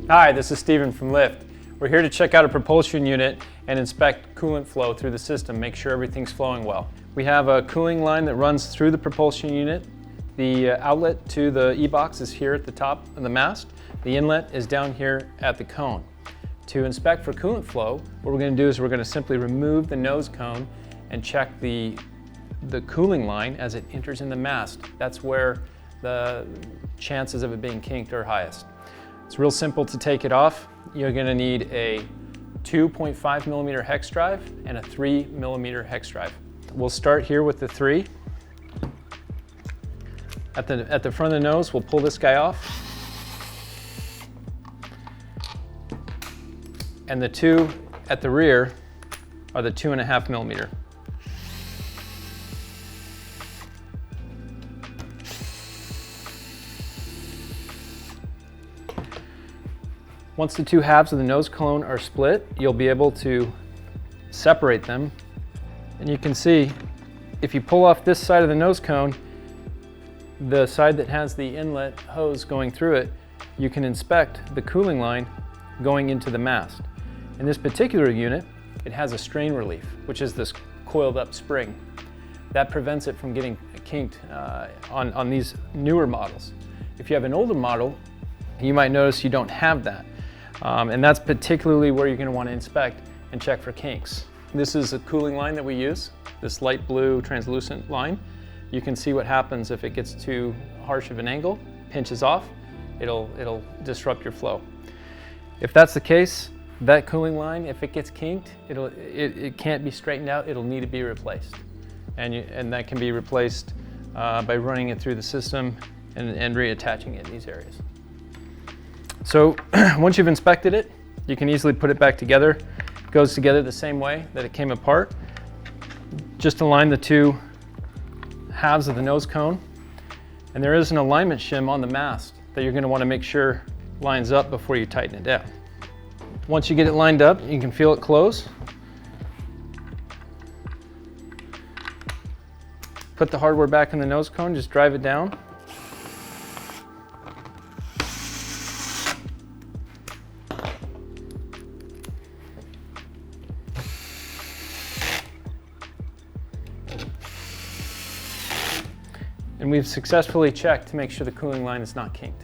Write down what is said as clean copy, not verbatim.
Hi, this is Steven from Lyft. We're here to check out a propulsion unit and inspect coolant flow through the system, make sure everything's flowing well. We have a cooling line that runs through the propulsion unit. The outlet to the e-box is here at the top of the mast. The inlet is down here at the cone. To inspect for coolant flow, what we're going to do is we're going to simply remove the nose cone and check the cooling line as it enters in the mast. That's where the chances of it being kinked are highest. It's real simple to take it off. You're going to need a 2.5 millimeter hex drive and a 3 millimeter hex drive. We'll start here with the 3. At the front of the nose, we'll pull this guy off. And the 2 at the rear are the 2.5 millimeter. Once the two halves of the nose cone are split, you'll be able to separate them. And you can see, if you pull off this side of the nose cone, the side that has the inlet hose going through it, you can inspect the cooling line going into the mast. In this particular unit, it has a strain relief, which is this coiled up spring. That prevents it from getting kinked on these newer models. If you have an older model, you might notice you don't have that. And that's particularly where you're going to want to inspect and check for kinks. This is a cooling line that we use, this light blue translucent line. You can see what happens if it gets too harsh of an angle, pinches off, it'll disrupt your flow. If that's the case, that cooling line, if it gets kinked, it can't be straightened out, it'll need to be replaced. And that can be replaced by running it through the system and reattaching it in these areas. So once you've inspected it, you can easily put it back together. It goes together the same way that it came apart. Just align the two halves of the nose cone. And there is an alignment shim on the mast that you're going to want to make sure lines up before you tighten it down. Once you get it lined up, you can feel it close. Put the hardware back in the nose cone, just drive it down. And we've successfully checked to make sure the cooling line is not kinked.